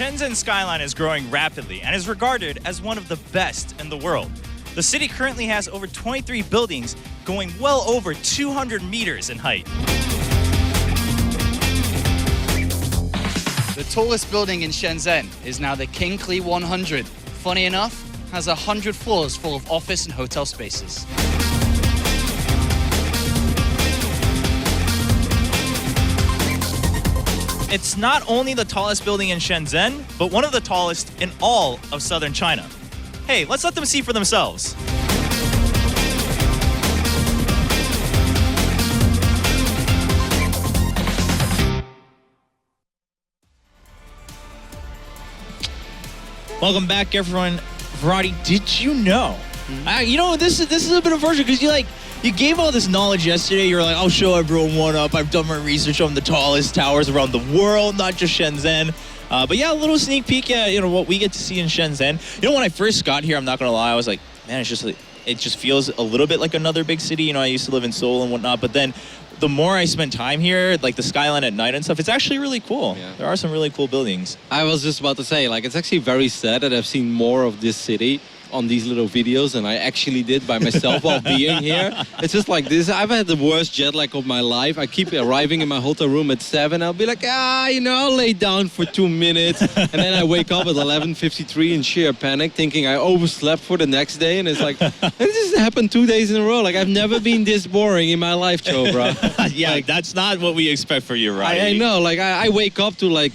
Shenzhen skyline is growing rapidly and is regarded as one of the best in the world. The city currently has over 23 buildings going well over 200 meters in height. The tallest building in Shenzhen is now the King Klee 100. Funny enough, has 100 floors full of office and hotel spaces. It's not only the tallest building in Shenzhen, but one of the tallest in all of southern China. Hey, let's let them see for themselves. Welcome back, everyone. Roddy, did you know? You know, this is a bit unfortunate because you gave all this knowledge yesterday. You were like, I'll show everyone one up. I've done my research on the tallest towers around the world, not just Shenzhen. But yeah, a little sneak peek at what we get to see in Shenzhen. You know, when I first got here, I'm not gonna lie, I was like, man, it just feels a little bit like another big city. You know, I used to live in Seoul and whatnot, but then the more I spend time here, like the skyline at night and stuff, it's actually really cool. Yeah. There are some really cool buildings. I was just about to say, like, it's actually very sad that I've seen more of this city on these little videos than I actually did by myself while being here. It's just like this. I've had the worst jet lag of my life. I keep arriving in my hotel room at 7. I'll be like, I'll lay down for 2 minutes. And then I wake up at 11:53 in sheer panic, thinking I overslept for the next day. And it's like, this has happened 2 days in a row. Like, I've never been this boring in my life, Joe, bro. Yeah, like, that's not what we expect for you, right? I know. Like, I wake up to, like,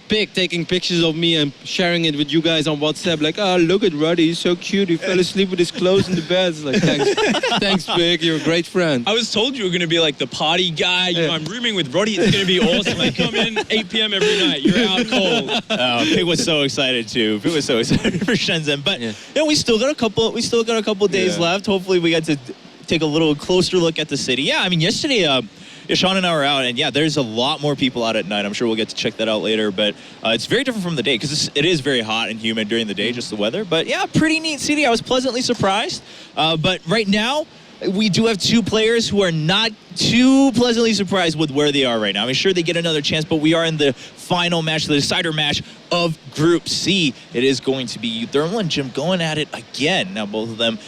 taking pictures of me and sharing it with you guys on WhatsApp, like, oh, look at Roddy, he's so cute, he fell asleep with his clothes in the bed. It's like, thanks Big, you're a great friend. I was told you were going to be like the party guy. You know, I'm rooming with Roddy, it's going to be awesome. I come in 8 p.m. every night, you're out cold. Pig was so excited too. Pig was so excited for Shenzhen, but we still got a couple days left. Hopefully we get to take a little closer look at the city. Yeah, I mean, yesterday Sean and I were out, and yeah, there's a lot more people out at night. I'm sure we'll get to check that out later, but it's very different from the day because it is very hot and humid during the day, just the weather. But yeah, pretty neat city. I was pleasantly surprised. But right now, we do have two players who are not too pleasantly surprised with where they are right now. I'm sure they get another chance, but we are in the final match, the decider match of Group C. It is going to be uThermal and Jim going at it again. Now, both of them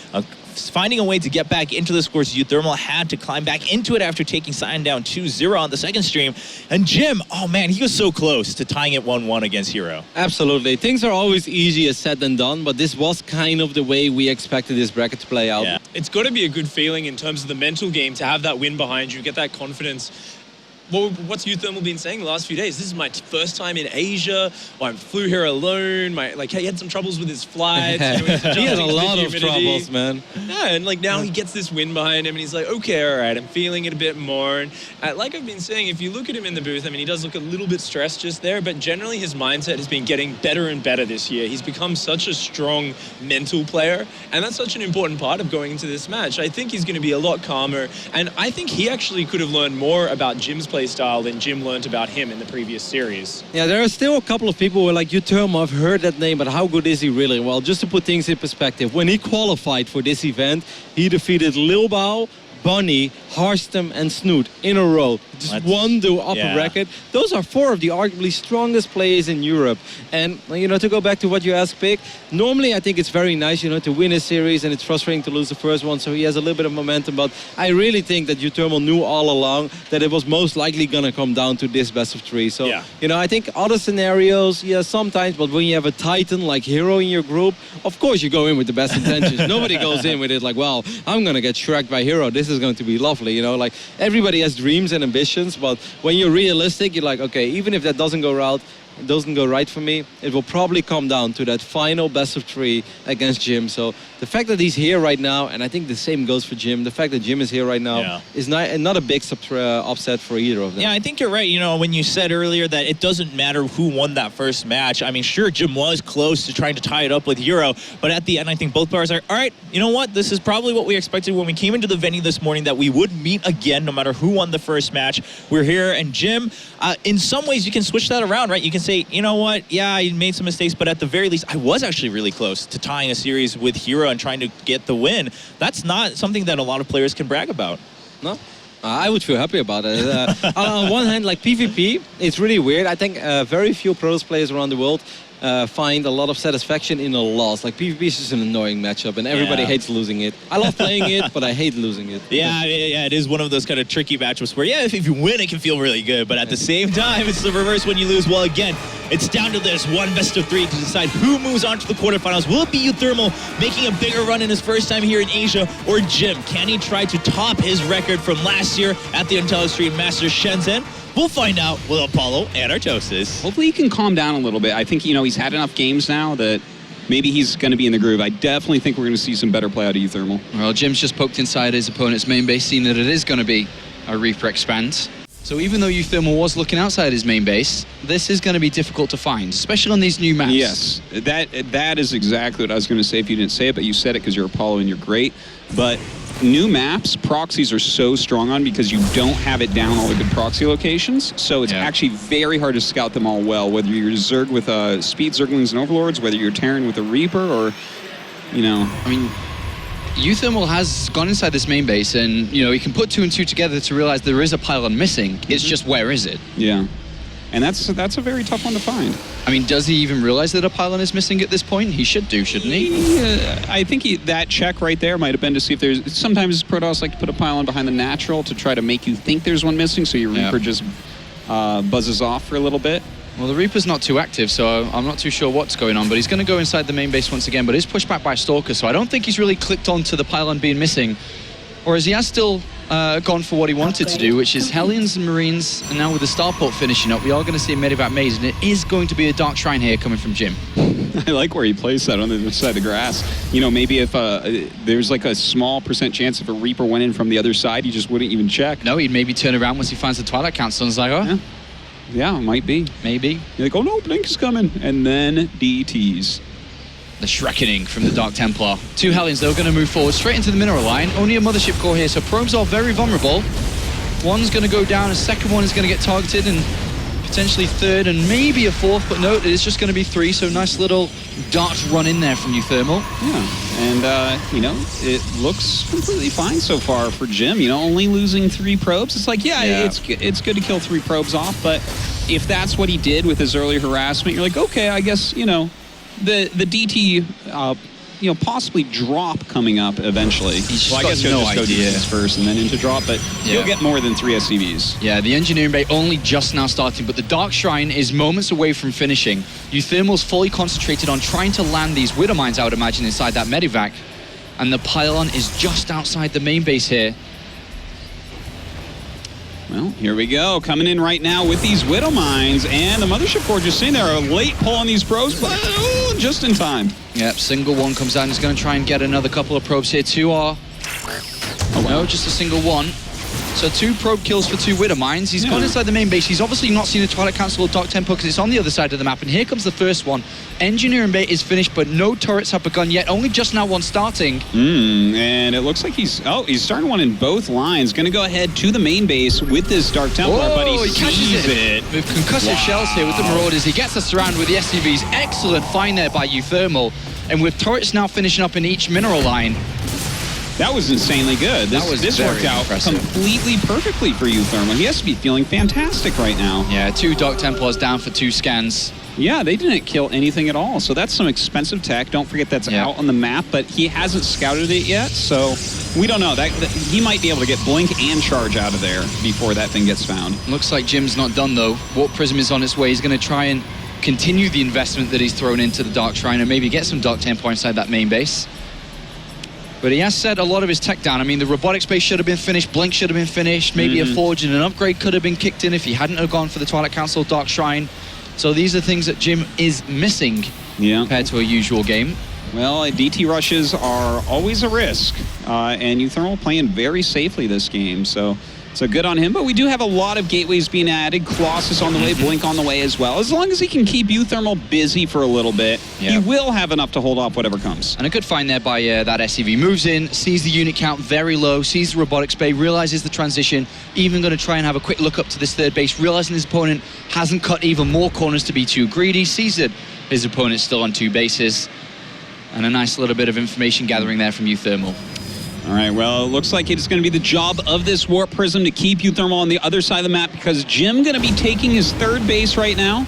finding a way to get back into this course. uThermal had to climb back into it after taking Cyan down 2-0 on the second stream. And Jim, oh man, he was so close to tying it 1-1 against Hero. Absolutely. Things are always easier said than done, but this was kind of the way we expected this bracket to play out. Yeah. It's got to be a good feeling in terms of the mental game to have that win behind you, get that confidence. What's uThermal been saying the last few days? This is my first time in Asia. I flew here alone. He had some troubles with his flights. He had a lot of troubles, man. Yeah, and like now he gets this win behind him, and he's like, okay, all right, I'm feeling it a bit more. And like I've been saying, if you look at him in the booth, I mean, he does look a little bit stressed just there, but generally his mindset has been getting better and better this year. He's become such a strong mental player, and that's such an important part of going into this match. I think he's going to be a lot calmer, and I think he actually could have learned more about Jim's play style than Jim learned about him in the previous series. Yeah, there are still a couple of people who are like, uThermal, I've heard that name, but how good is he really? Well, just to put things in perspective, when he qualified for this event, he defeated Lil Bao, Bunny, Harstem, and Snoot in a row. Just won the upper bracket. Those are 4 of the arguably strongest players in Europe. And, to go back to what you asked, Pig, normally I think it's very nice, to win a series, and it's frustrating to lose the first one, so he has a little bit of momentum. But I really think that uThermal knew all along that it was most likely going to come down to this best of 3. So, I think other scenarios, sometimes, but when you have a Titan like Hero in your group, of course you go in with the best intentions. Nobody goes in with it like, well, I'm going to get shreked by Hero. This is going to be lovely, like everybody has dreams and ambitions, but when you're realistic, you're like, okay, even if that doesn't go right for me, it will probably come down to that final best of 3 against Jim. So the fact that he's here right now, and I think the same goes for Jim, the fact that Jim is here right now is not a big upset for either of them. Yeah, I think you're right. When you said earlier that it doesn't matter who won that first match, I mean, sure, Jim was close to trying to tie it up with Hero, but at the end, I think both players are, all right, you know what? This is probably what we expected when we came into the venue this morning, that we would meet again no matter who won the first match. We're here, and Jim, in some ways, you can switch that around, right? You can say, you know what, yeah, I made some mistakes, but at the very least, I was actually really close to tying a series with Hero and trying to get the win. That's not something that a lot of players can brag about. No? I would feel happy about it. On one hand, like PvP, it's really weird. I think very few Protoss players around the world find a lot of satisfaction in a loss. Like PvP is just an annoying matchup, and everybody hates losing it. I love playing it, but I hate losing it. Yeah, it is one of those kind of tricky matchups where, yeah, if you win, it can feel really good, but at the same time, it's the reverse when you lose. Well, again, it's down to this one best of 3 to decide who moves on to the quarterfinals. Will it be uThermal making a bigger run in his first time here in Asia, or Jim? Can he try to top his record from last year at the IntelliStream Masters Shenzhen? We'll find out with Apollo and Artosis. Hopefully he can calm down a little bit. I think, he's had enough games now that maybe he's going to be in the groove. I definitely think we're going to see some better play out of uThermal. Well, Jim's just poked inside his opponent's main base, seeing that it is going to be a Reaper expand. So even though uThermal was looking outside his main base, this is going to be difficult to find, especially on these new maps. Yes, that is exactly what I was going to say if you didn't say it, but you said it because you're Apollo and you're great. But new maps, proxies are so strong on because you don't have it down all the good proxy locations. So it's actually very hard to scout them all well, whether you're Zerg with Speed Zerglings and Overlords, whether you're Terran with a Reaper, or, I mean, uThermal has gone inside this main base, and, he can put 2 and 2 together to realize there is a pylon missing. It's just, where is it? Yeah. And that's a very tough one to find. I mean, does he even realize that a pylon is missing at this point? He should do, shouldn't he? I think that check right there might have been to see if there's... Sometimes Protoss like to put a pylon behind the natural to try to make you think there's one missing, so your Reaper just buzzes off for a little bit. Well, the Reaper's not too active, so I'm not too sure what's going on, but he's going to go inside the main base once again, but he's pushed back by Stalker, so I don't think he's really clicked on to the pylon being missing. Whereas he has still gone for what he wanted to do, which is Hellions and Marines, and now with the Starport finishing up, we are going to see a Medivac Maze, and it is going to be a Dark Shrine here coming from Jim. I like where he plays that on the other side of the grass. Maybe if there's like a small % chance if a Reaper went in from the other side, he just wouldn't even check. No, he'd maybe turn around once he finds the Twilight Council and is like, oh. Yeah, it might be. Maybe. You're like, oh no, Blink is coming. And then DTs. The Shrekkening from the Dark Templar. 2 Hellions, though, going to move forward straight into the mineral line. Only a Mothership core here, so probes are very vulnerable. One's going to go down, a second one is going to get targeted, and potentially third, and maybe a fourth, but no, it is just going to be 3, so nice little dart run in there from uThermal. Yeah, and, it looks completely fine so far for Jim, only losing 3 probes. It's like, it's good to kill 3 probes off, but if that's what he did with his early harassment, you're like, okay, I guess, the DT, possibly drop coming up eventually. I guess he'll just go DTs first and then into drop, but he'll get more than 3 SCVs. Yeah, the Engineering Bay only just now starting, but the Dark Shrine is moments away from finishing. uThermal's fully concentrated on trying to land these Widow Mines, I would imagine, inside that Medivac. And the pylon is just outside the main base here. Well, here we go. Coming in right now with these Widow Mines, and the Mothership Core just sitting there. A late pull on these probes, but just in time. Yep, single one comes out and is going to try and get another couple of probes here. 2 are... No, just a single one. So 2 probe kills for 2 Widow Mines. He's gone inside the main base. He's obviously not seen the Twilight Council or Dark Temple because it's on the other side of the map. And here comes the first one. Engineering Bay is finished, but no turrets have begun yet. Only just now one starting. And it looks like he's starting one in both lines. Going to go ahead to the main base with this Dark Templar, but he catches it. With concussive shells here with the Marauders, he gets us around with the SCVs. Excellent find there by uThermal. And with turrets now finishing up in each mineral line, that was insanely good. This worked out completely perfectly for uThermal. He has to be feeling fantastic right now. Yeah, 2 Dark Templars down for 2 scans. Yeah, they didn't kill anything at all. So that's some expensive tech. Don't forget that's out on the map, but he hasn't scouted it yet. So we don't know. That he might be able to get Blink and Charge out of there before that thing gets found. Looks like Jim's not done, though. Warp Prism is on its way. He's going to try and continue the investment that he's thrown into the Dark Shrine and maybe get some Dark Templar inside that main base. But he has set a lot of his tech down. I mean, the robotics base should have been finished, Blink should have been finished, maybe a Forge and an upgrade could have been kicked in if he hadn't have gone for the Twilight Council, Dark Shrine. So these are things that Jim is missing compared to a usual game. Well, DT rushes are always a risk, and uThermal playing very safely this game, so good on him. But we do have a lot of gateways being added. Colossus on the way, Blink on the way as well. As long as he can keep uThermal busy for a little bit, he will have enough to hold off whatever comes. And a good find there by that SCV. Moves in, sees the unit count very low, sees the robotics bay, realizes the transition, even going to try and have a quick look up to this third base, realizing his opponent hasn't cut even more corners to be too greedy, sees that his opponent's still on 2 bases. And a nice little bit of information gathering there from uThermal. All right, well, it looks like it's going to be the job of this Warp Prism to keep uThermal on the other side of the map because Jim going to be taking his 3rd base right now.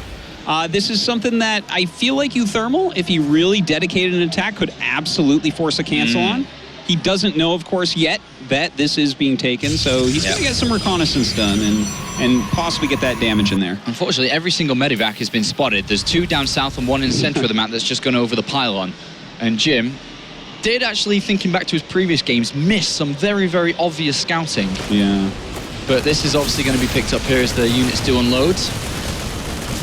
This is something that I feel like uThermal, if he really dedicated an attack, could absolutely force a cancel on. He doesn't know, of course, yet that this is being taken, so he's going to get some reconnaissance done and possibly get that damage in there. Unfortunately, every single medevac has been spotted. There's 2 down south and 1 in the center of the map that's just gone over the pylon. And Jim did actually, thinking back to his previous games, miss some very, very obvious scouting. Yeah. But this is obviously going to be picked up here as the units do unload.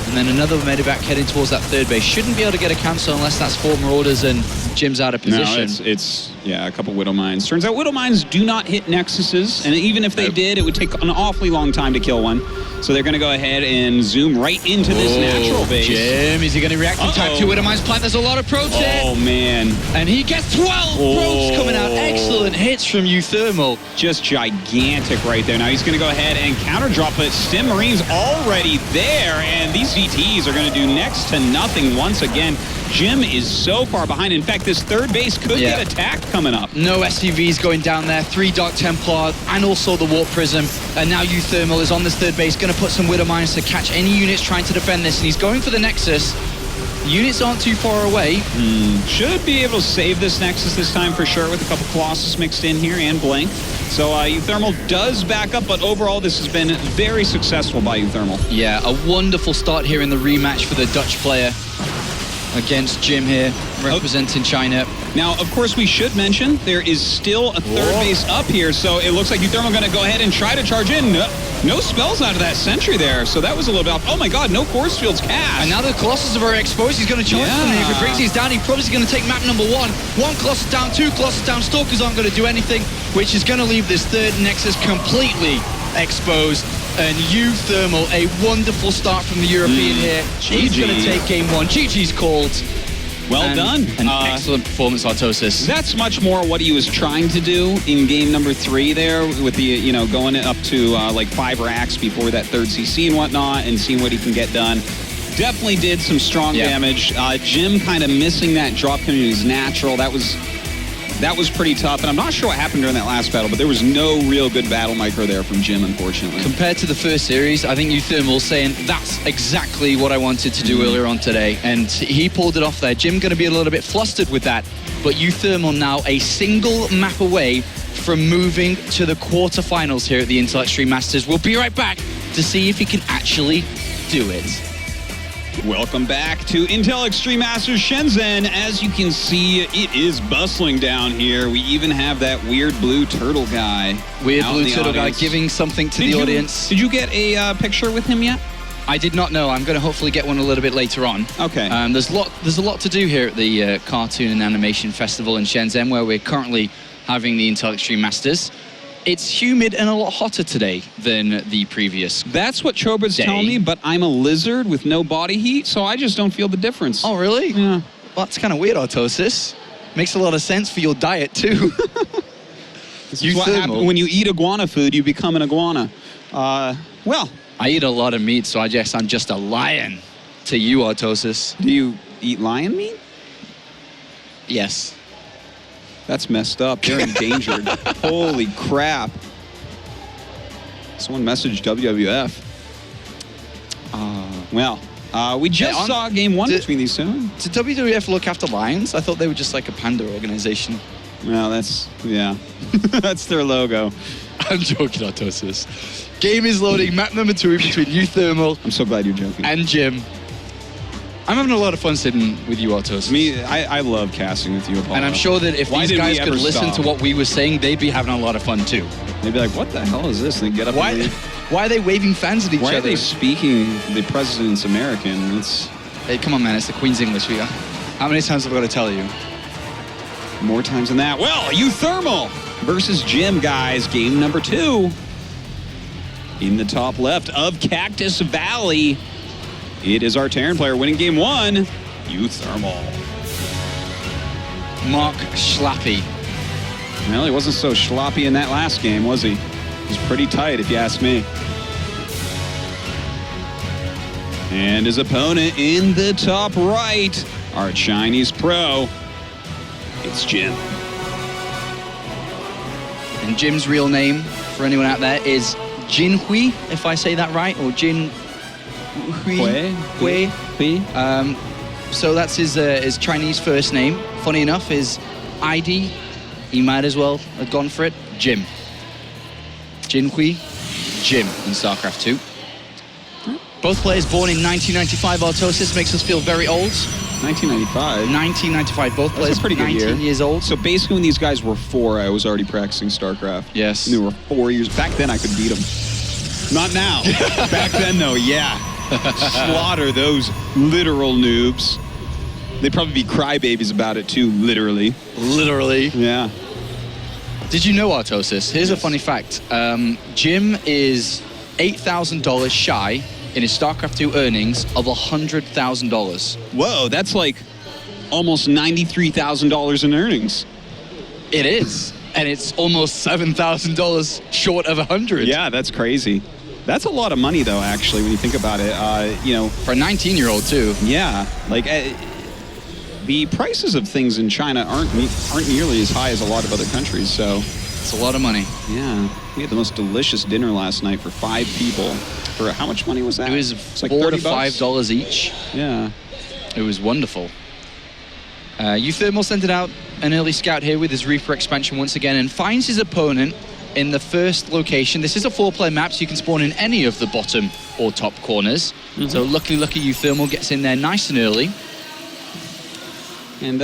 And then another medevac heading towards that third base. Shouldn't be able to get a cancel unless that's 4 Marauders and Jim's out of position. No, it's a couple Widow Mines. Turns out Widow Mines do not hit Nexuses, and even if they did, it would take an awfully long time to kill one. So they're going to go ahead and zoom right into this natural base. Jim, is he going to react in time to Widow Mines plant? There's a lot of probes there. Oh, man. And he gets 12 probes coming out. Excellent hits from uThermal. Just gigantic right there. Now he's going to go ahead and counter drop, but Stim Marine's already there, and these ZTs are going to do next to nothing once again. Jim is so far behind. In fact, this third base could get attacked coming up. No SCVs going down there. 3 Dark Templar and also the Warp Prism. And now uThermal is on this third base, going to put some Widow Mines to catch any units trying to defend this. And he's going for the Nexus. The units aren't too far away. Should be able to save this Nexus this time for sure with a couple Colossus mixed in here and Blink. So uThermal does back up, but overall this has been very successful by uThermal. Yeah, a wonderful start here in the rematch for the Dutch player against Jim here, representing China. Now, of course, we should mention there is still a third base up here, so it looks like uThermal going to go ahead and try to charge in. No spells out of that sentry there, so that was a little bit off. Oh my god, no force fields cast. And now the Colossus are very exposed. He's going to charge them. If he brings these down, he probably is going to take map number 1. 1 Colossus down, 2 Colossus down. Stalkers aren't going to do anything, which is going to leave this third Nexus completely exposed. And uThermal, a wonderful start from the European here. He's going to take game 1. GG's called. Well done. An excellent performance, Artosis. That's much more what he was trying to do in game number 3 there with the, going up to like 5 racks before that third CC and whatnot and seeing what he can get done. Definitely did some strong damage. Jim kind of missing that drop coming to his natural. That was pretty tough, and I'm not sure what happened during that last battle, but there was no real good battle micro there from Jim, unfortunately. Compared to the first series, I think uThermal saying, that's exactly what I wanted to do earlier on today, and he pulled it off there. Jim going to be a little bit flustered with that, but uThermal now a single map away from moving to the quarterfinals here at the Intel Extreme Masters. We'll be right back to see if he can actually do it. Welcome back to Intel Extreme Masters Shenzhen. As you can see, it is bustling down here. We even have that weird blue turtle guy. Weird blue turtle guy giving something to the audience. Did you get a picture with him yet? I did not know. I'm going to hopefully get one a little bit later on. Okay. There's a lot to do here at the Cartoon and Animation Festival in Shenzhen, where we're currently having the Intel Extreme Masters. It's humid and a lot hotter today than the previous. That's what Choba's telling me, but I'm a lizard with no body heat, so I just don't feel the difference. Oh, really? Yeah. Well, that's kind of weird, Artosis. Makes a lot of sense for your diet, too. This is what happens when you eat iguana food, you become an iguana. Well. I eat a lot of meat, so I guess I'm just a lion to you, Artosis. Do you eat lion meat? Yes. That's messed up. They're endangered. Holy crap. Someone messaged WWF. We just saw game 1 between these two. Did WWF look after lions? I thought they were just like a panda organization. Well, that's their logo. I'm joking, Artosis. Game is loading. Map number 2 between uThermal. I'm so glad you're joking. And Jim. I'm having a lot of fun sitting with you, Artosis. I love casting with you, Apollo. And I'm sure that if these guys could listen to what we were saying, they'd be having a lot of fun too. They'd be like, what the hell is this? And they get up and leave. Why are they waving fans at each other? Why are they speaking the president's American? Hey, come on, man. It's the Queen's English. How many times have I got to tell you? More times than that. Well, uThermal versus Jim, guys. Game number 2. In the top left of Cactus Valley. It is our Terran player winning game 1, uThermal. Mark Schlappy. Well, he wasn't so sloppy in that last game, was he? He was pretty tight, if you ask me. And his opponent in the top right, our Chinese pro, it's Jim. And Jim's real name, for anyone out there, is Jinhui, if I say that right, or Jin... Hui. So that's his Chinese first name. Funny enough, his ID, he might as well have gone for it. Jim. Jin Hui, Jim in StarCraft 2. Both players born in 1995. Autosis makes us feel very old. 1995. 1995. Both players That's a pretty good 19 year. years old. So basically, when these guys were 4, I was already practicing StarCraft. Yes. And they were 4 years. Back then, I could beat them. Not now. Back then, though, yeah. Slaughter those literal noobs. They'd probably be crybabies about it, too, literally. Literally. Yeah. Did you know, Artosis? Here's a funny fact. Jim is $8,000 shy in his StarCraft 2 earnings of $100,000. Whoa, that's like almost $93,000 in earnings. It is. And it's almost $7,000 short of 100. Yeah, that's crazy. That's a lot of money, though, actually, when you think about it. You know, For a 19-year-old, too. yeah, like the prices of things in China aren't nearly as high as a lot of other countries. So It's a lot of money. yeah, we had the most delicious dinner last night for 5 people. For how much money was that? It was It's like $4 to $30. $5 each. Yeah. It was wonderful. uThermal sent it out an early scout here with his Reaper expansion once again and finds his opponent in the first location. This is a 4-player map, so you can spawn in any of the bottom or top corners. So lucky uThermal gets in there nice and early. And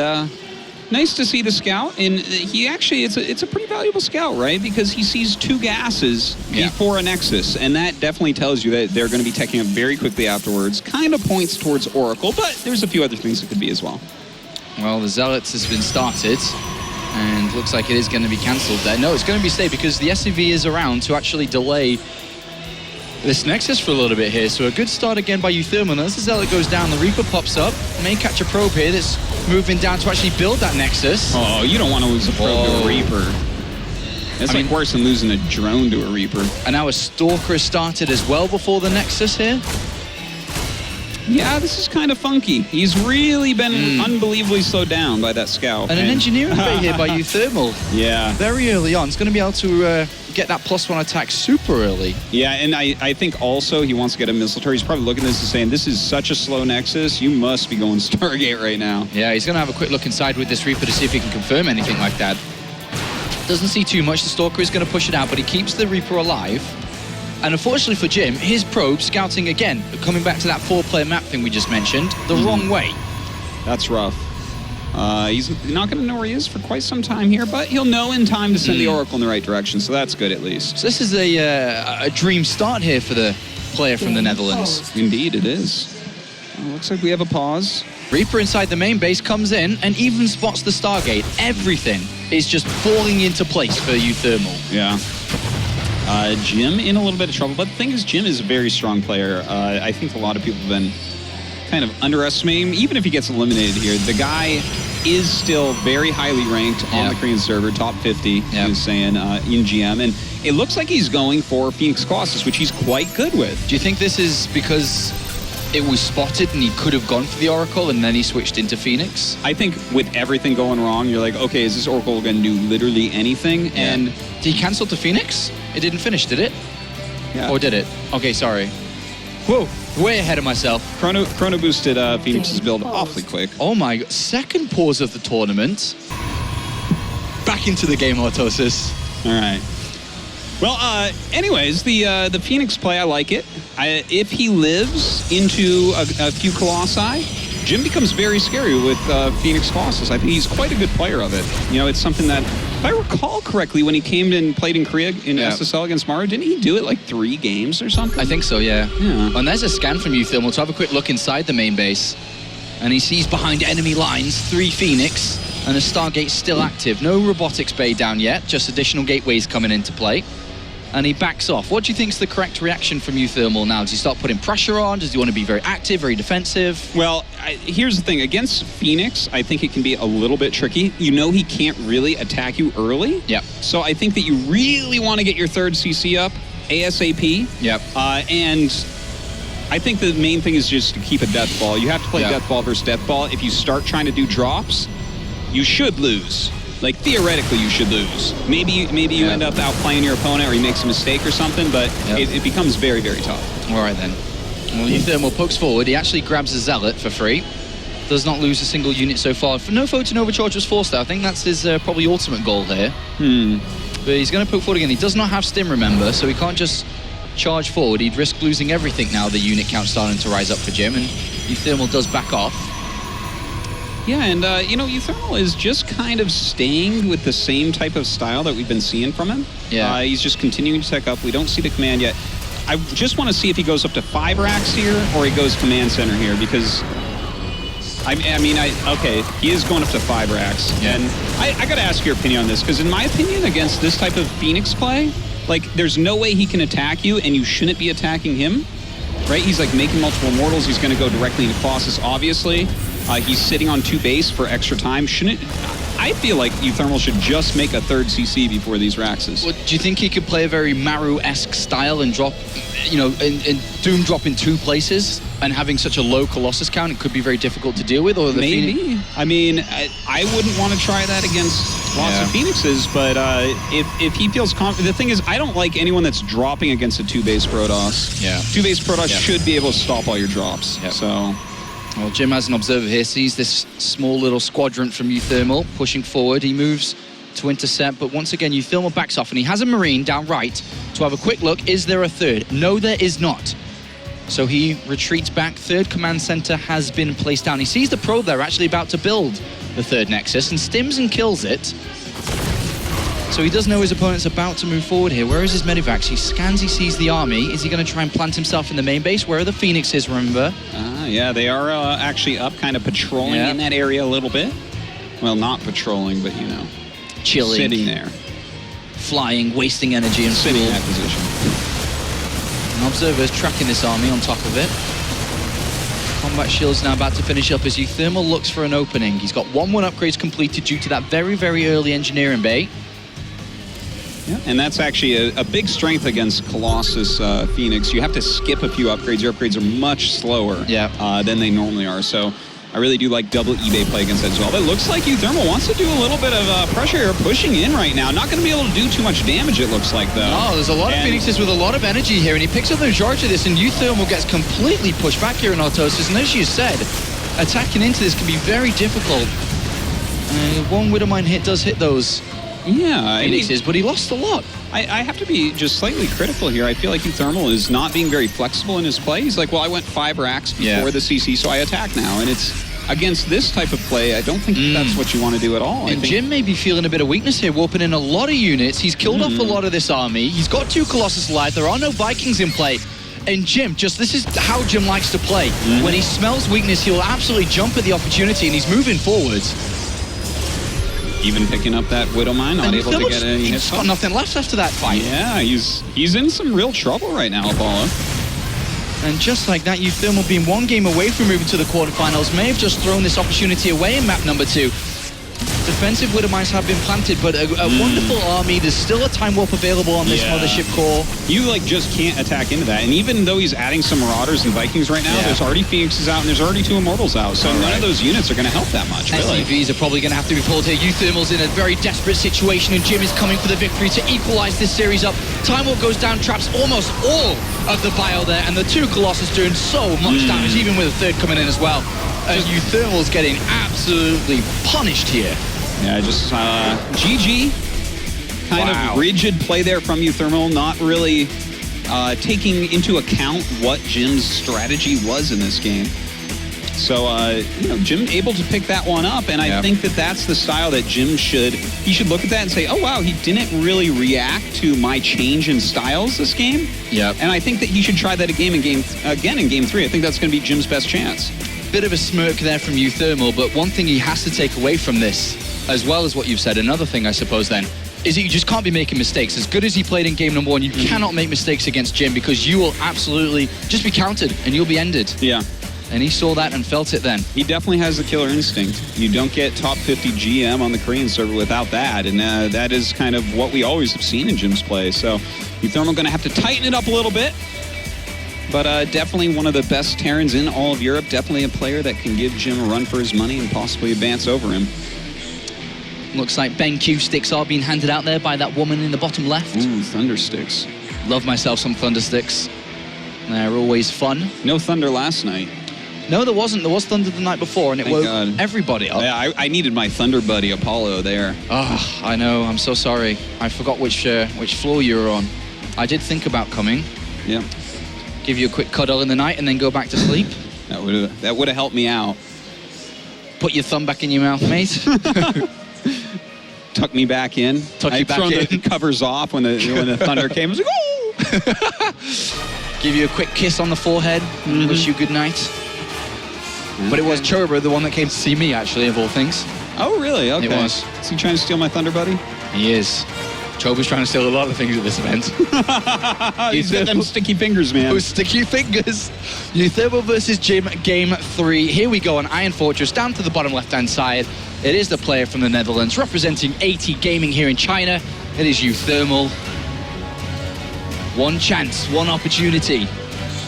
nice to see the scout. And he actually, it's a pretty valuable scout, right? Because he sees 2 gases before a Nexus. And that definitely tells you that they're going to be taking up very quickly afterwards. Kind of points towards Oracle, but there's a few other things it could be as well. Well, the Zealots has been started, and looks like it is going to be cancelled there. No, it's going to be stayed because the SCV is around to actually delay this Nexus for a little bit here. So a good start again by uThermal. As the Zealot goes down, the Reaper pops up. May catch a probe here that's moving down to actually build that Nexus. Oh, you don't want to lose a probe to a Reaper. It's like worse than losing a drone to a Reaper. And now a Stalker has started as well before the Nexus here. Yeah, this is kind of funky. He's really been unbelievably slowed down by that scout. And an engineering bay here by uThermal. Yeah. Very early on. It's going to be able to get that +1 attack super early. Yeah, and I think also he wants to get a missile turret. He's probably looking at this and saying, this is such a slow Nexus, you must be going Stargate right now. Yeah, he's going to have a quick look inside with this Reaper to see if he can confirm anything like that. Doesn't see too much. The Stalker is going to push it out, but he keeps the Reaper alive. And unfortunately for Jim, his probe scouting again, coming back to that 4-player map thing we just mentioned, the wrong way. That's rough. He's not going to know where he is for quite some time here, but he'll know in time to send the Oracle in the right direction, so that's good at least. So this is a dream start here for the player from the Netherlands. Indeed, it is. Well, looks like we have a pause. Reaper inside the main base comes in and even spots the Stargate. Everything is just falling into place for uThermal. Yeah. Jim in a little bit of trouble, but the thing is, Jim is a very strong player. I think a lot of people have been kind of underestimating him. Even if he gets eliminated here, the guy is still very highly ranked on the Korean server, top 50, he was saying, in GM. And it looks like he's going for Phoenix Colossus, which he's quite good with. Do you think this is because it was spotted and he could have gone for the Oracle and then he switched into Phoenix? I think with everything going wrong, you're like, okay, is this Oracle going to do literally anything? Yeah. And did he cancel to Phoenix? It didn't finish, did it? yeah. Or did it? Okay, sorry. Whoa, way ahead of myself. Chrono boosted Phoenix's build awfully quick. Oh my god, second pause of the tournament. Back into the game, Autosis. All right. Well, anyways, the Phoenix play, I like it. If he lives into a few Colossi, Jim becomes very scary with Phoenix Colossus. I think he's quite a good player of it. You know, it's something that, if I recall correctly, when he came and played in Korea in SSL against Mario, didn't he do it like 3 games or something? I think so, yeah. Yeah. And there's a scan from uThermal to have a quick look inside the main base. And he sees behind enemy lines 3 Phoenix and a Stargate still active. No robotics bay down yet, just additional gateways coming into play. And he backs off. What do you think is the correct reaction from uThermal now? Does he start putting pressure on? Does he want to be very active, very defensive? Well, here's the thing. Against Phoenix, I think it can be a little bit tricky. You know he can't really attack you early. Yep. So I think that you really want to get your 3rd CC up ASAP. Yep. And I think the main thing is just to keep a death ball. You have to play death ball versus death ball. If you start trying to do drops, you should lose. Like, theoretically, you should lose. Maybe you end up outplaying your opponent or he makes a mistake or something, but it becomes very, very tough. All right, then. Well, uThermal pokes forward. He actually grabs a Zealot for free. Does not lose a single unit so far. No photon overcharge was forced there. I think that's his probably ultimate goal here. But he's going to poke forward again. He does not have stim, remember, so he can't just charge forward. He'd risk losing everything now. The unit count starting to rise up for Jim, and uThermal does back off. Yeah, and you know, uThermal is just kind of staying with the same type of style that we've been seeing from him. Yeah. He's just continuing to tech up. We don't see the command yet. I just want to see if he goes up to 5 racks here or he goes command center here, because okay, he is going up to 5 racks. Yeah. And I got to ask your opinion on this, because in my opinion, against this type of Phoenix play, like, there's no way he can attack you, and you shouldn't be attacking him, right? He's like making multiple mortals. He's going to go directly into Colossus, obviously. He's sitting on 2 base for extra time. I feel like uThermal should just make a 3rd CC before these racks. Well, do you think he could play a very Maru-esque style and drop, you know, and Doom drop in 2 places, and having such a low Colossus count, it could be very difficult to deal with? Or maybe. I mean, I wouldn't want to try that against lots of Phoenixes, but if he feels confident, the thing is, I don't like anyone that's dropping against a 2-base Protoss. Yeah. 2-base Protoss should be able to stop all your drops. Yeah. So. Well, Jim has an observer here, sees this small little squadron from uThermal pushing forward. He moves to intercept, but once again, uThermal backs off, and he has a Marine down right to have a quick look. Is there a 3rd? No, there is not. So he retreats back. 3rd command center has been placed down. He sees the probe there, actually about to build the 3rd Nexus, and stims and kills it. So he does know his opponent's about to move forward here. Where is his medivacs? He scans, he sees the army. Is he going to try and plant himself in the main base? Where are the Phoenixes, remember? Yeah, they are actually up, kind of patrolling in that area a little bit. Well, not patrolling, but, you know, chilling. Sitting there. Flying, wasting energy and sitting fuel. in that position. An observer's tracking this army on top of it. Combat shield's now about to finish up as uThermal looks for an opening. He's got 1-1 upgrades completed due to that very, very early engineering bay. Yeah, and that's actually a big strength against Colossus Phoenix. You have to skip a few upgrades. Your upgrades are much slower than they normally are. So I really do like double eBay play against that as well. But it looks like uThermal wants to do a little bit of pressure here, pushing in right now. Not going to be able to do too much damage, it looks like, though. Oh, there's a lot of Phoenixes with a lot of energy here, and he picks up the majority of this, and uThermal gets completely pushed back here in Autosis. And as you said, attacking into this can be very difficult. One Widowmine hit does hit those Phoenixes, but he lost a lot. I have to be just slightly critical here. I feel like uThermal is not being very flexible in his play. He's like, well, I went 5 racks before the CC, so I attack now. And it's against this type of play, I don't think that's what you want to do at all. And Jim may be feeling a bit of weakness here, warping in a lot of units. He's killed off a lot of this army. He's got 2 Colossus alive. There are no Vikings in play. And Jim, this is how Jim likes to play. When he smells weakness, he'll absolutely jump at the opportunity, and he's moving forwards. Even picking up that Widowmine, not able to get any hits. He's got nothing left after that fight. Yeah, he's in some real trouble right now, Apollo. And just like that, uThermal being 1 game away from moving to the quarterfinals may have just thrown this opportunity away in map number 2. Defensive Widowmines have been planted, but a wonderful army. There's still a time warp available on this mothership core. You just can't attack into that. And even though he's adding some Marauders and Vikings right now, there's already Phoenixes out and there's already 2 Immortals out. So none of those units are going to help that much, really. SCVs are probably going to have to be pulled here. uThermal's in a very desperate situation, and Jim is coming for the victory to equalize this series up. Time warp goes down, traps almost all of the bio there, and the 2 Colossus doing so much damage, even with a 3rd coming in as well. And uThermal's getting absolutely punished here. Yeah, just GG. Kind of rigid play there from uThermal, not really taking into account what Jim's strategy was in this game. So, Jim able to pick that one up, and I think that's the style that Jim should look at that and say, oh, wow, he didn't really react to my change in styles this game. Yeah. And I think that he should try that again in game 3. I think that's going to be Jim's best chance. Bit of a smirk there from uThermal, but one thing he has to take away from this, as well as what you've said, another thing I suppose then, is that you just can't be making mistakes. As good as he played in game number 1, you cannot make mistakes against Jim, because you will absolutely just be countered and you'll be ended. Yeah. And he saw that and felt it then. He definitely has the killer instinct. You don't get top 50 GM on the Korean server without that, and that is kind of what we always have seen in Jim's play. So uThermal going to have to tighten it up a little bit. But definitely one of the best Terrans in all of Europe. Definitely a player that can give Jim a run for his money and possibly advance over him. Looks like BenQ sticks are being handed out there by that woman in the bottom left. Ooh, Thunder Sticks. Love myself some Thunder Sticks. They're always fun. No thunder last night. No, there wasn't. There was thunder the night before, and it Thank woke God. everybody up. Yeah, I needed my thunder buddy Apollo there. Oh, I know. I'm so sorry. I forgot which floor you were on. I did think about coming, Yeah, give you a quick cuddle in the night, and then go back to sleep. that would have helped me out. Put your thumb back in your mouth, mate. Tuck me back in. Tuck you back thrown in. the covers off when the thunder came. I was like, oh! Give you a quick kiss on the forehead, and wish you good night. But it was Chobra, the one that came to see me, actually, of all things. Oh, really? Okay. It was. Is he trying to steal my thunder buddy? He is. Chobra's trying to steal a lot of things at this event. He's got them sticky fingers, man. Those sticky fingers. uThermal versus Jim, game 3. Here we go on Iron Fortress, down to the bottom left-hand side. It is the player from the Netherlands, representing 80 Gaming here in China. It is uThermal. One chance, one opportunity,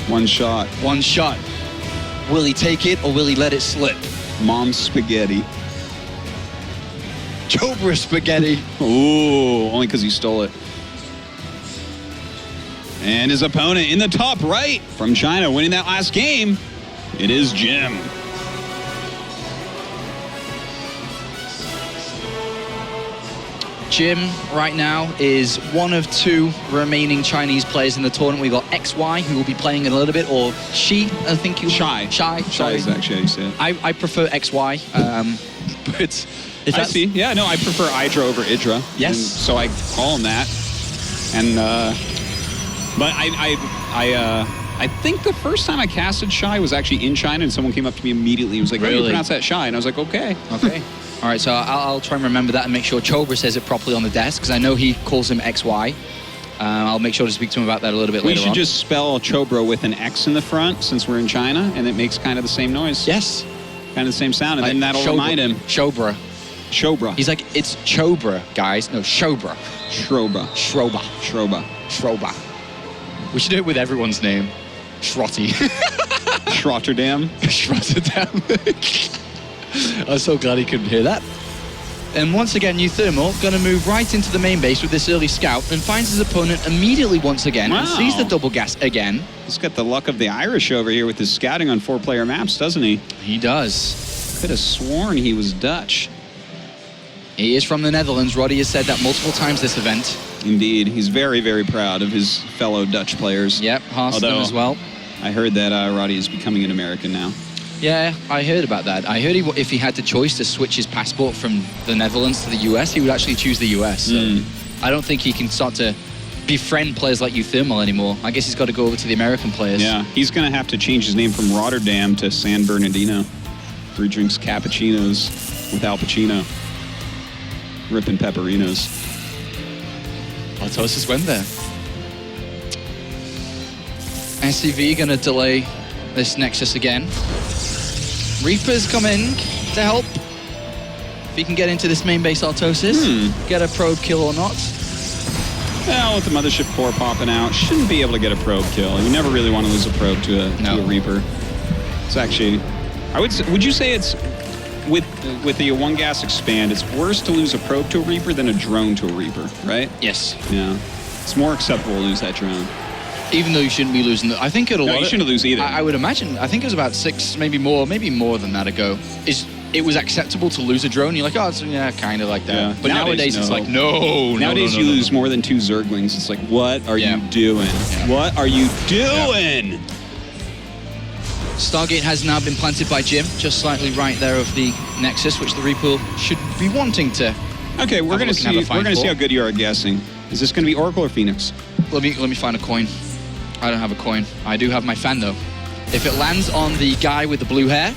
One shot. one shot. Will he take it or will he let it slip? Mom's spaghetti. Chobra spaghetti. Ooh, only because he stole it. And his opponent in the top right from China winning that last game. It is Jim. Jim right now is one of 2 remaining Chinese players in the tournament. We've got XY, who will be playing in a little bit, or Shi, I think you... Shy. Shy. Shy is actually how you say it. I prefer XY, but if I that's... see. Yeah, no, I prefer Idra over Idra. Yes. And so I call him that. And, but I think the first time I casted Shy was actually in China, and someone came up to me immediately and was like, "How do you Really? pronounce that Shy?" And I was like, okay. Okay. All right, so I'll try and remember that and make sure Chobra says it properly on the desk, because I know he calls him XY. I'll make sure to speak to him about that a little bit We later should on. just spell Chobra with an X in the front since we're in China, and it makes kind of the same noise. Yes. Kind of the same sound, and Like then that'll Chobra. remind him. Chobra. Chobra. He's like, it's Chobra, guys. No, Chobra. Shroba. Shroba. Shroba. Shroba. We should do it with everyone's name. Shrotty. Schrotterdam. Rotterdam. I'm so glad he couldn't hear that. And once again, uThermal going to move right into the main base with this early scout and finds his opponent immediately once again and Wow. sees the double gas again. He's got the luck of the Irish over here with his scouting on 4-player maps, doesn't he? He does. Could have sworn he was Dutch. He is from the Netherlands. Roddy has said that multiple times this event. Indeed. He's very, very proud of his fellow Dutch players. Yep, Harston Although- as well. I heard that Roddy is becoming an American now. Yeah, I heard about that. I heard if he had the choice to switch his passport from the Netherlands to the US, he would actually choose the US. So I don't think he can start to befriend players like uThermal anymore. I guess he's got to go over to the American players. Yeah, he's going to have to change his name from Rotterdam to San Bernardino, where he drinks cappuccinos with Al Pacino. Ripping pepperinos. Artosis went there. SCV going to delay this Nexus again. Reapers come in to help. If he can get into this main base Artosis, get a probe kill or not. Well, with the Mothership Core popping out, shouldn't be able to get a probe kill. You never really want to lose a probe to a Reaper. It's actually, would you say it's, with the one gas expand, it's worse to lose a probe to a Reaper than a drone to a Reaper, right? Yes. Yeah. It's more acceptable to lose that drone. Even though you shouldn't be losing I think it'll... No, you shouldn't lose either. I would imagine, I think it was about 6, maybe more than that ago. It was acceptable to lose a drone. You're like, oh, it's, yeah, kind of like that. Yeah. But nowadays it's like, no. Nowadays you lose more than 2 Zerglings. It's like, what are you doing? Yeah. What are you doing? Yeah. Stargate has now been planted by Jim, just slightly right there of the Nexus, which the Reaper should be wanting to. Okay, we're gonna see. We're gonna see how for. good you are at guessing. Is this gonna be Oracle or Phoenix? Let me find a coin. I don't have a coin. I do have my fan though. If it lands on the guy with the blue hair,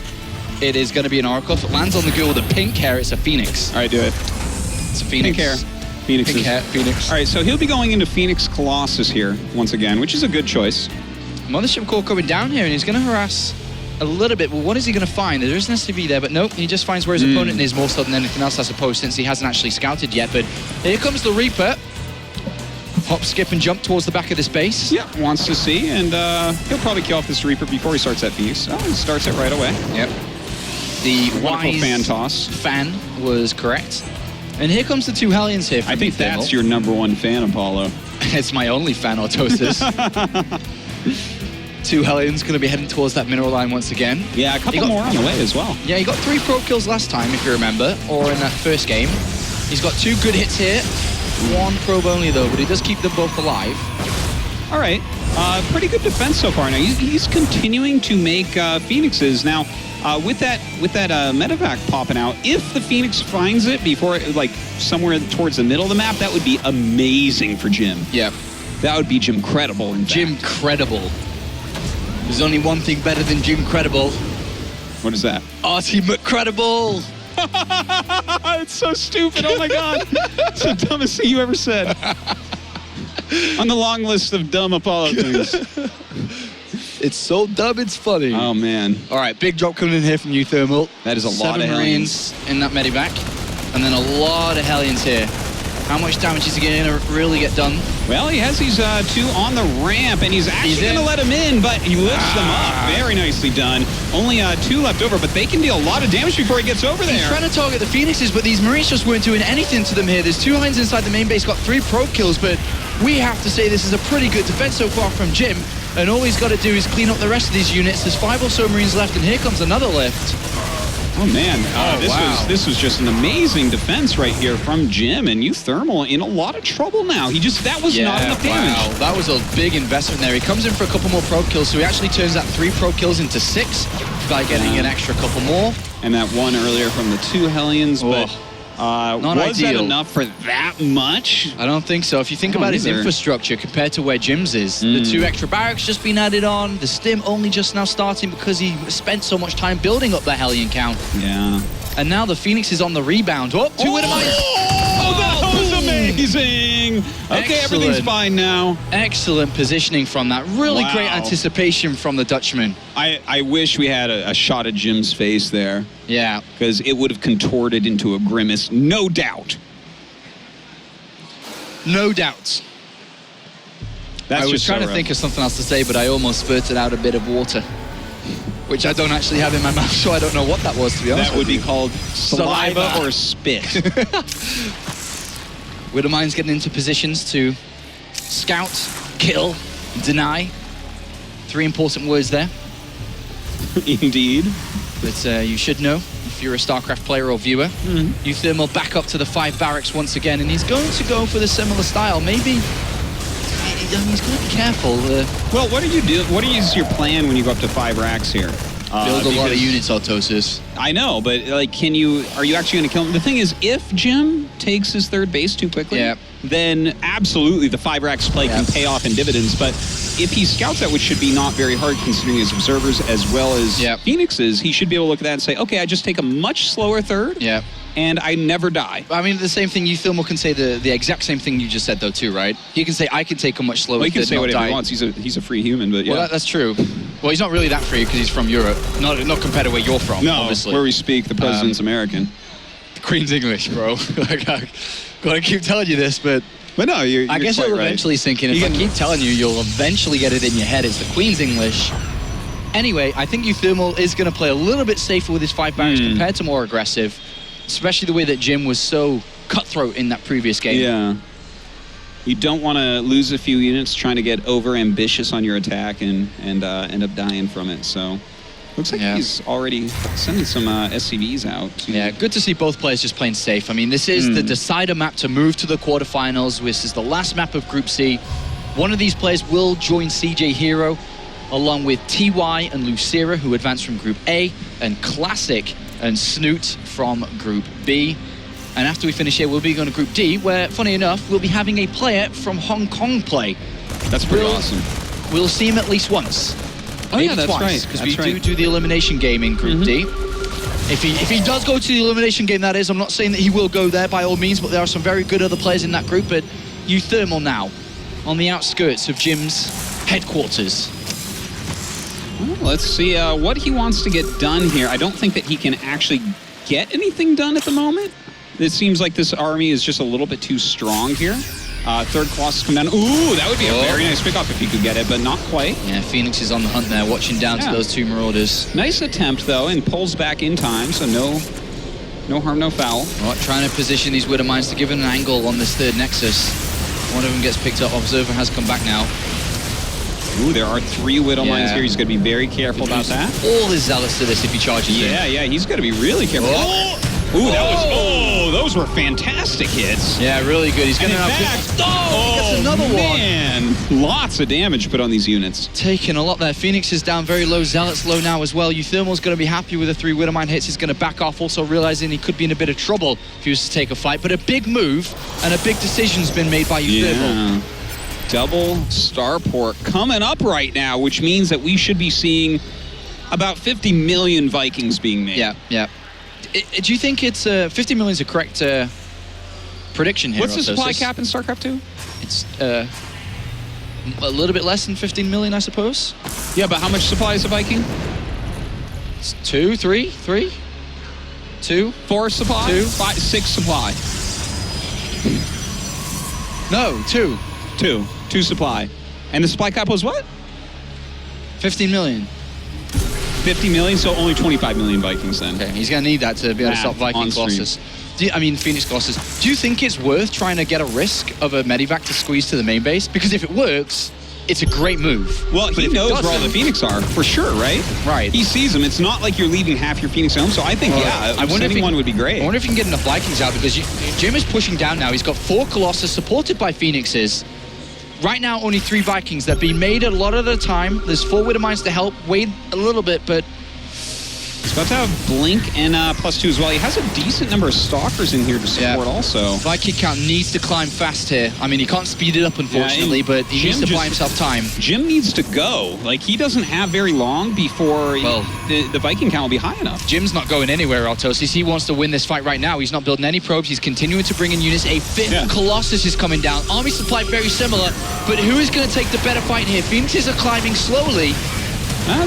it is going to be an Oracle. If it lands on the girl with the pink hair, it's a Phoenix. All right, do it. It's a Phoenix. Pink hair. Phoenix. Pink hair, Phoenix. All right, so he'll be going into Phoenix Colossus here once again, which is a good choice. Mothership Core coming down here, and he's going to harass a little bit. Well, what is he going to find? There is an SCV there, but nope, he just finds where his opponent is more so than anything else, I suppose, since he hasn't actually scouted yet. But here comes the Reaper. Hop, skip, and jump towards the back of this base. Yeah, wants to see, and he'll probably kill off this Reaper before he starts that Phoenix. Oh, he starts it right away. Yep. The Wonderful wise fan toss. fan was correct. And here comes the 2 Hellions here. I think that's your #1 fan, Apollo. It's my only fan, Autosis. 2 Hellions going to be heading towards that mineral line once again. Yeah, a couple more on the way as well. Yeah, he got 3 probe kills last time, if you remember, or in that first game. He's got 2 good hits here. 1 probe only, though, but he does keep them both alive. All right. Pretty good defense so far. Now, he's continuing to make Phoenixes. Now, with that medevac popping out, if the Phoenix finds it before, like, somewhere towards the middle of the map, that would be amazing for Jim. Yeah. That would be Jim Credible, in fact. Jim Credible. There's only one thing better than Jim Credible. What is that? Artie McCredible. It's so stupid. Oh, my God. It's the dumbest thing you ever said. On the long list of dumb apologies. It's so dumb, it's funny. Oh, man. All right, big drop coming in here from uThermal. That is a lot of 7 Marines in that medevac. And then a lot of Hellions here. How much damage is he going to really get done? Well, he has these 2 on the ramp, and he's actually going to let him in, but he lifts them up. Very nicely done. Only 2 left over, but they can deal a lot of damage before he gets over there. He's trying to target the Phoenixes, but these Marines just weren't doing anything to them here. There's 2 Hinds inside the main base, got 3 probe kills, but we have to say this is a pretty good defense so far from Jim, and all he's got to do is clean up the rest of these units. There's 5 or so Marines left, and here comes another lift. Oh, man. This was just an amazing defense right here from Jim, and uThermal in a lot of trouble now. That was not enough damage. Wow, that was a big investment there. He comes in for a couple more probe kills, so he actually turns that 3 probe kills into 6 by getting an extra couple more. And that one earlier from the 2 Hellions, but not was that ideal. enough for that much? I don't think so. If you think about his infrastructure compared to where Jim's is, the 2 extra barracks just been added on, the stim only just now starting because he spent so much time building up the Hellion count. Yeah. And now the Phoenix is on the rebound. Oh, 2 with a mine. Oh, that was amazing. Okay, everything's fine now. Excellent positioning from that. Really great anticipation from the Dutchman. I wish we had a shot at Jim's face there. Yeah. Because it would have contorted into a grimace, no doubt. No doubt. That's I was trying to think of something else to say, but I almost spurted out a bit of water, which I don't actually have in my mouth, so I don't know what that was, to be honest. That would be called saliva or spit. Widowmine's getting into positions to scout, kill, deny. 3 important words there. Indeed. But you should know, if you're a StarCraft player or viewer, uThermal back up to the 5 barracks once again, and he's going to go for the similar style. Maybe he's going to be careful. Well, what is your plan when you go up to 5 racks here? Build a lot of units, Autosis. I know, but like, are you actually going to kill him? The thing is, if Jim takes his 3rd base too quickly, then absolutely the 5 racks play can pay off in dividends. But if he scouts that, which should be not very hard considering his observers as well as Phoenixes, he should be able to look at that and say, okay, I just take a much slower 3rd. And I never die. I mean, the same thing, uThermal can say the exact same thing you just said, though, too, right? He can say, I can take a much slower. Well, he can say whatever he wants. He's a free human, but Well, that's true. Well, he's not really that free because he's from Europe. Not compared to where you're from, obviously. Where we speak, the president's American. The Queen's English, bro. Like, I gotta keep telling you this, but no, you're I guess it'll eventually sink in. If I keep telling you, you'll eventually get it in your head. It's the Queen's English. Anyway, I think uThermal is going to play a little bit safer with his 5 barracks compared to more aggressive. Especially the way that Jim was so cutthroat in that previous game. Yeah. You don't want to lose a few units trying to get over-ambitious on your attack and end up dying from it. So, looks like he's already sending some SCVs out. Yeah, good to see both players just playing safe. I mean, this is the decider map to move to the quarterfinals. This is the last map of Group C. One of these players will join CJ Hero, along with TY and Lucera, who advanced from Group A, and Classic and Snoot from Group B. And after we finish here, we'll be going to Group D, where, funny enough, we'll be having a player from Hong Kong play. That's pretty awesome. We'll see him at least once. Oh, yeah, that's twice, right. Because we do the elimination game in Group D. If he does go to the elimination game, that is, I'm not saying that he will go there by all means, but there are some very good other players in that group. But uThermal now, on the outskirts of Jim's headquarters. Well, let's see what he wants to get done here. I don't think that he can actually get anything done at the moment. It seems like this army is just a little bit too strong here. 3rd Colossus come down. Ooh, that would be a very nice pickoff if he could get it, but not quite. Yeah, Phoenix is on the hunt there, watching down to those 2 Marauders. Nice attempt, though, and pulls back in time, so no harm, no foul. Right, trying to position these Widow Mines to give him an angle on this 3rd Nexus. One of them gets picked up. Observer has come back now. Ooh, there are 3 Widow Mines here. He's going to be very careful about that. All his zealots to this if he charges in. Yeah, he's got to be really careful. Ooh, those were fantastic hits. Yeah, really good. He's going to have he gets another one. Man, lots of damage put on these units. Taking a lot there. Phoenix is down very low. Zealot's low now as well. uThermal's going to be happy with the 3 Widowmine hits. He's going to back off, also realizing he could be in a bit of trouble if he was to take a fight. But a big move and a big decision's been made by uThermal. Yeah. Double starport coming up right now, which means that we should be seeing about 50 million Vikings being made. Yeah. Do you think it's 50 million is a correct prediction here? What's the supply cap in StarCraft 2? It's a little bit less than 15 million, I suppose. Yeah, but how much supply is a Viking? It's 2, 3, 2, 4 supply, 2, 5, 6 supply. No, 2. 2 supply. And the supply cap was what? 15 million. 50 million, so only 25 million Vikings then. Okay, he's going to need that to be able to stop Viking Colossus. Phoenix Colossus. Do you think it's worth trying to get a risk of a Medivac to squeeze to the main base? Because if it works, it's a great move. Well, he knows where all the Phoenix are, for sure, right? Right. He sees them. It's not like you're leaving half your Phoenix home, so I think, sending one would be great. I wonder if he can get enough Vikings out, because Jim is pushing down now. He's got 4 Colossus supported by Phoenixes. Right now, only 3 Vikings. They're being made a lot of the time. There's 4 Widowmines to help wait a little bit, but... He's about to have Blink and +2 as well. He has a decent number of Stalkers in here to support also. Viking count needs to climb fast here. I mean, he can't speed it up, unfortunately, but he needs to buy himself time. Jim needs to go. Like, he doesn't have very long before the Viking count will be high enough. Jim's not going anywhere, Autosis. He wants to win this fight right now. He's not building any probes. He's continuing to bring in units. A 5th Colossus is coming down. Army supply very similar, but who is going to take the better fight here? Phoenixes are climbing slowly.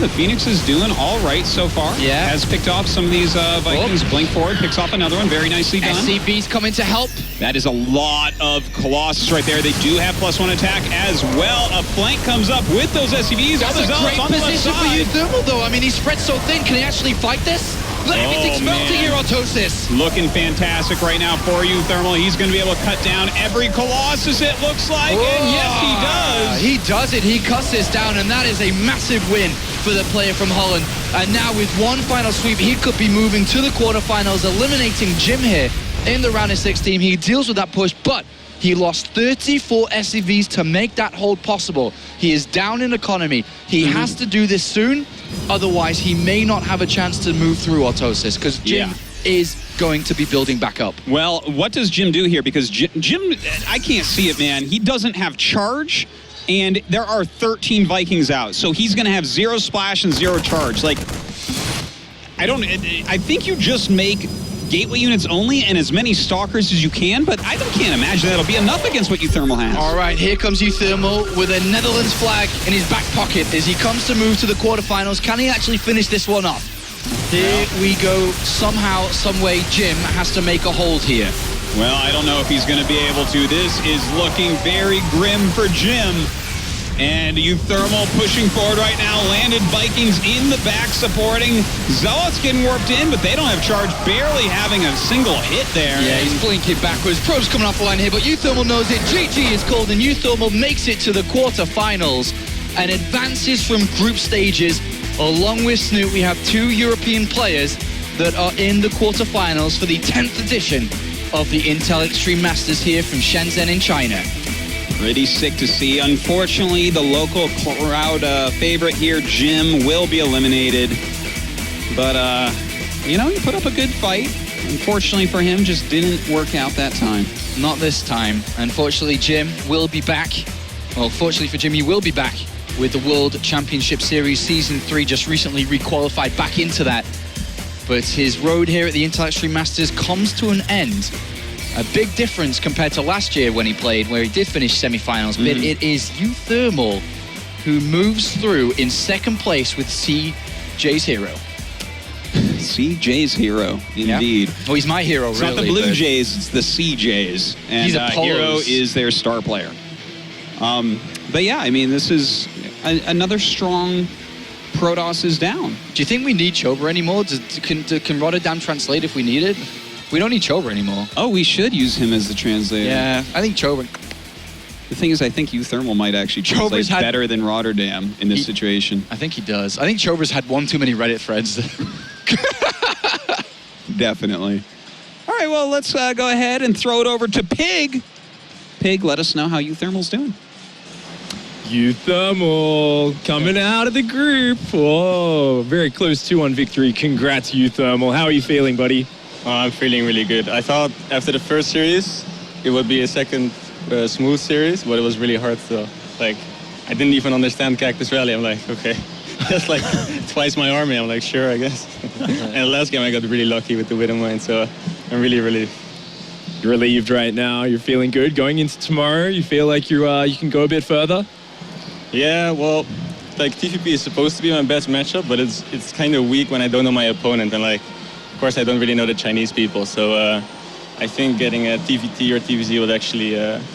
The Phoenix is doing all right so far. Yeah. Has picked off some of these Vikings. Blink forward, picks off another one. Very nicely done. SCB's coming to help. That is a lot of Colossus right there. They do have +1 attack as well. A flank comes up with those SCVs. That's a great position for uThermal, though. I mean, he's spread so thin. Can he actually fight this? Everything's melting here, Autosis. Looking fantastic right now for uThermal. He's going to be able to cut down every Colossus, it looks like. And yes, he does. He does it. He cuts this down, and that is a massive win for the player from Holland. And now with one final sweep, he could be moving to the quarterfinals, eliminating Jim here in the round of 16. He deals with that push, but he lost 34 SCVs to make that hold possible. He is down in economy. He has to do this soon, otherwise he may not have a chance to move through Autosis, because Jim is going to be building back up. Well, what does Jim do here? Because Jim, I can't see it, man. He doesn't have charge, and there are 13 Vikings out. So he's going to have 0 splash and 0 charge. Like, I think you just make gateway units only and as many Stalkers as you can, but I can't imagine that'll be enough against what uThermal has. All right, here comes uThermal with a Netherlands flag in his back pocket as he comes to move to the quarterfinals. Can he actually finish this one off? Here we go. Somehow, some way, Jim has to make a hold here. Well, I don't know if he's going to be able to. This is looking very grim for Jim. And uThermal pushing forward right now. Landed Vikings in the back supporting. Zealots getting warped in, but they don't have charge. Barely having a single hit there. Yeah, he's blinking backwards. Probes coming off the line here, but uThermal knows it. GG is called, and uThermal makes it to the quarterfinals and advances from group stages. Along with Snoot, we have 2 European players that are in the quarterfinals for the 10th edition of the Intel Extreme Masters here from Shenzhen in China. Pretty sick to see. Unfortunately, the local crowd favorite here, Jim, will be eliminated. But, he put up a good fight. Unfortunately for him, just didn't work out that time. Not this time. Unfortunately, Jim will be back. Well, fortunately for Jim, he will be back with the World Championship Series Season 3, just recently requalified back into that. But his road here at the Intel Extreme Masters comes to an end. A big difference compared to last year when he played, where he did finish semi-finals, but it is uThermal who moves through in 2nd place with CJ's hero. CJ's hero, indeed. Yeah. Well, he's my hero, it's really. It's not the Blue Jays, it's the CJs. And he's a Hero is their star player. But yeah, I mean, this is another strong Protoss is down. Do you think we need Chober anymore? Can Rotterdam translate if we need it? We don't need Chober anymore. Oh, we should use him as the translator. Yeah, I think Chober. The thing is, I think uThermal might actually translate better than Rotterdam in this situation. I think he does. I think Chover's had one too many Reddit threads. Definitely. All right, well, let's go ahead and throw it over to Pig. Pig, let us know how uThermal's doing. uThermal coming out of the group. Whoa, very close 2-1 victory. Congrats, uThermal. How are you feeling, buddy? I'm feeling really good. I thought after the first series, it would be a second smooth series, but it was really hard to, like, I didn't even understand Cactus Rally. I'm like, okay, that's like twice my army. I'm like, sure, I guess. And the last game I got really lucky with the Widow Mine, so I'm really relieved. You're relieved right now. You're feeling good. Going into tomorrow, you feel like you can go a bit further? Yeah, well, like TvP is supposed to be my best matchup, but it's kind of weak when I don't know my opponent, and like, of course, I don't really know the Chinese people, so I think getting a TvT or TvZ would actually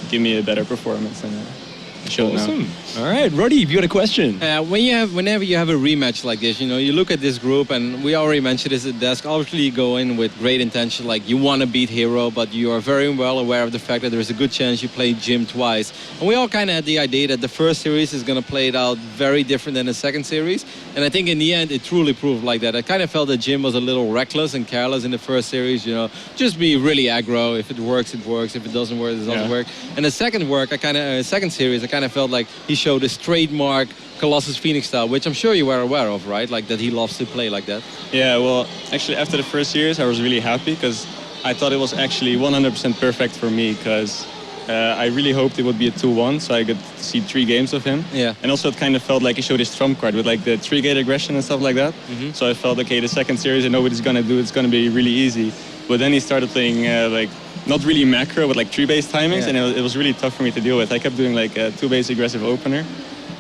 give me a better performance than I showed now. Awesome. All right, Roddy, you got a question? Whenever you have a rematch like this, you know, you look at this group, and we already mentioned this at desk. Obviously, you go in with great intention, like you want to beat Hero, but you are very well aware of the fact that there's a good chance you play Jim twice. And we all kind of had the idea that the first series is going to play it out very different than the second series. And I think in the end, it truly proved like that. I kind of felt that Jim was a little reckless and careless in the first series. You know, just be really aggro. If it works, it works. If it doesn't work, it doesn't work. And the second series, I kind of felt like he showed his trademark Colossus Phoenix style, which I'm sure you were aware of, right? Like that he loves to play like that. Yeah, well, actually after the first series, I was really happy because I thought it was actually 100% perfect for me because I really hoped it would be a 2-1, so I could see 3 games of him. Yeah. And also it kind of felt like he showed his trump card with like the 3-gate aggression and stuff like that. So I felt, okay, the second series I know what he's gonna do, it's gonna be really easy. But then he started playing like not really macro with like 3-base timings, and it was really tough for me to deal with. I kept doing like a 2-base aggressive opener,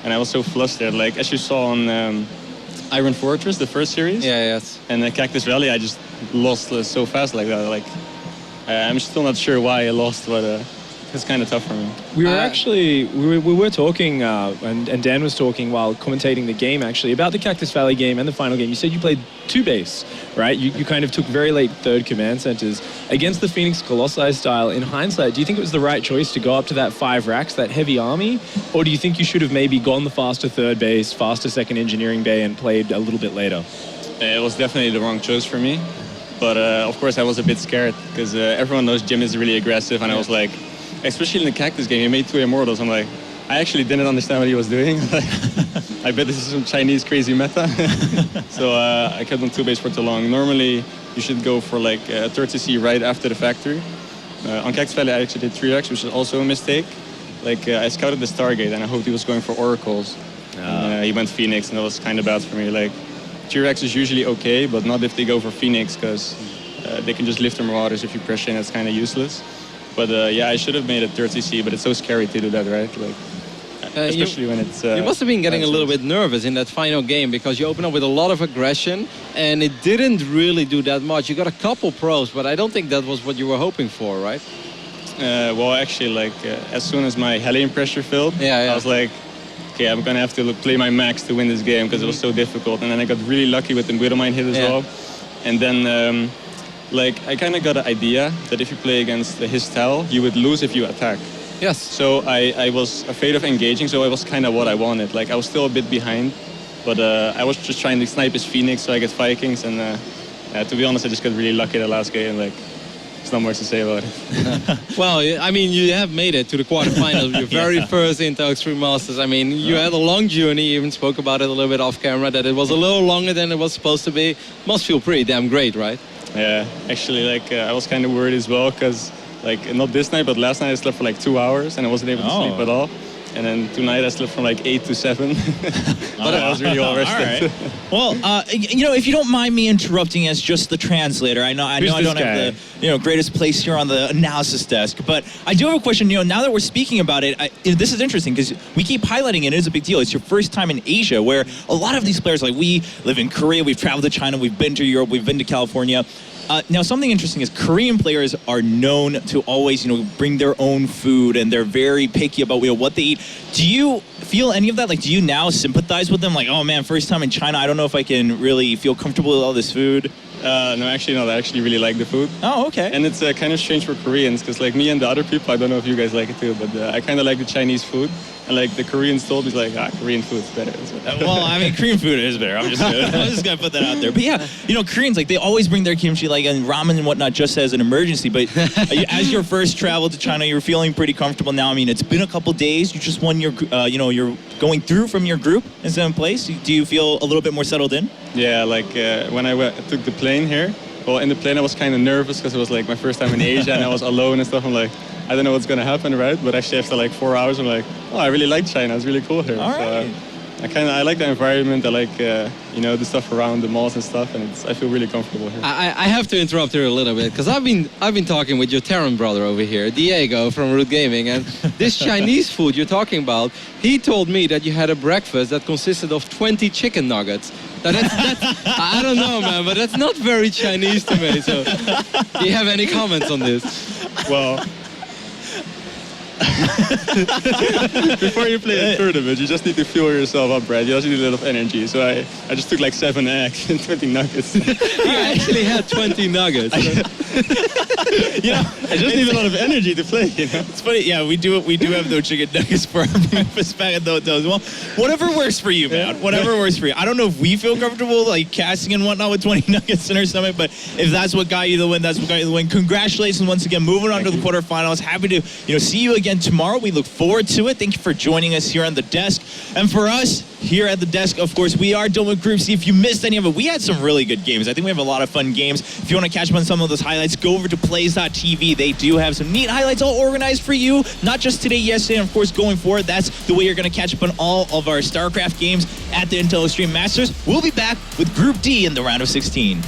and I was so flustered. Like as you saw on Iron Fortress, the first series. Yes. And Cactus Rally, I just lost so fast like that. Like I'm still not sure why I lost, but it's kind of tough for me. We were actually, we were talking, and Dan was talking while commentating the game actually, about the Cactus Valley game and the final game. You said you played 2-base, right? You kind of took very late third command centers against the Phoenix Colossi style. In hindsight, do you think it was the right choice to go up to that 5 racks, that heavy army? Or do you think you should have maybe gone the faster third base, faster second engineering bay and played a little bit later? It was definitely the wrong choice for me. But of course I was a bit scared because everyone knows Jim is really aggressive, and I was like, especially in the Cactus game, he made 2 Immortals. I'm like, I actually didn't understand what he was doing. I bet this is some Chinese crazy meta. So I kept on 2-base for too long. Normally, you should go for like 30C right after the factory. On Cactus Valley, I actually did 3X, which is also a mistake. Like I scouted the Stargate, and I hoped he was going for Oracles. He went Phoenix, and that was kind of bad for me. Like 3X is usually okay, but not if they go for Phoenix, because they can just lift their Marauders if you pressure in. It's kind of useless. But yeah, I should have made it 30C, but it's so scary to do that, right? Like, especially when it's... you must have been getting a little bit nervous in that final game because you opened up with a lot of aggression and it didn't really do that much. You got a couple pros, but I don't think that was what you were hoping for, right? Well, actually, like, as soon as my Hellion pressure filled, I was like, okay, I'm going to have to play my max to win this game because it was so difficult. And then I got really lucky with the Widowmine hit as well. And then... like, I kind of got an idea that if you play against his style, you would lose if you attack. Yes. So I was afraid of engaging, so it was kind of what I wanted. Like, I was still a bit behind, but I was just trying to snipe his Phoenix so I get Vikings, and to be honest, I just got really lucky the last game. Like, there's not much to say about it. Well, I mean, you have made it to the quarterfinals of your very first Intel Extreme Masters. I mean, you had a long journey. You even spoke about it a little bit off camera, that it was a little longer than it was supposed to be. Must feel pretty damn great, right? Yeah, actually, like, I was kind of worried as well, because, like, not this night, but last night I slept for like 2 hours, and I wasn't able to sleep at all. And then tonight I slept from like 8 to 7. But I was really well rested. All right. Well, you know, if you don't mind me interrupting as just the translator, I know I don't have the greatest place here on the analysis desk, but I do have a question. You know, now that we're speaking about it, this is interesting because we keep highlighting it. It is a big deal. It's your first time in Asia, where a lot of these players, like, we live in Korea, we've traveled to China, we've been to Europe, we've been to California. Now, something interesting is Korean players are known to always, bring their own food, and they're very picky about what they eat. Do you feel any of that? Like, do you now sympathize with them? Like, oh man, first time in China, I don't know if I can really feel comfortable with all this food. No, actually not. I actually really like the food. Oh, okay. And it's kind of strange for Koreans because like me and the other people, I don't know if you guys like it too, but I kind of like the Chinese food. And like the Koreans told me, like, Korean food's better. Well, I mean, Korean food is better. I'm just gonna put that out there. But yeah, you know, Koreans, like, they always bring their kimchi, like, and ramen and whatnot, just as an emergency. But as your first travel to China, you're feeling pretty comfortable now. I mean, it's been a couple days. You just won your, you know, you're going through from your group in seventh place. Do you feel a little bit more settled in? Yeah, like when I took the plane here. Well, in the plane I was kind of nervous because it was like my first time in Asia and I was alone and stuff. I'm like, I don't know what's gonna happen, right? But actually after like 4 hours, I'm like, oh, I really like China. It's really cool here. All right. I like the environment. I like you know, the stuff around the malls and stuff, and I feel really comfortable here. I have to interrupt here a little bit because I've been talking with your Terran brother over here, Diego from Root Gaming, and this Chinese food you're talking about, he told me that you had a breakfast that consisted of 20 chicken nuggets. That's I don't know, man, but that's not very Chinese to me. So, do you have any comments on this? Well. Before you play a tournament, you just need to fuel yourself up, right? You just need a little energy. So I just took like 7 eggs and 20 nuggets. You actually had 20 nuggets. You know, I just need a lot of energy to play, you know? it's funny. Yeah, we do have those chicken nuggets for our breakfast back at the hotel as well. Whatever works for you, man. Whatever works for you. I don't know if we feel comfortable like casting and whatnot with 20 nuggets in our stomach, but if that's what got you the win, that's what got you the win. Congratulations once again, moving on to the quarterfinals. Happy to see you again tomorrow. We look forward to it. Thank you for joining us here on the desk. And for us here at the desk, of course, we are done with Group C. If you missed any of it, we had some really good games. I think we have a lot of fun games. If you want to catch up on some of those highlights, go over to plays.tv. They do have some neat highlights all organized for you, not just today, yesterday, and of course going forward. That's the way you're going to catch up on all of our StarCraft games at the Intel Extreme Masters. We'll be back with Group D in the round of 16.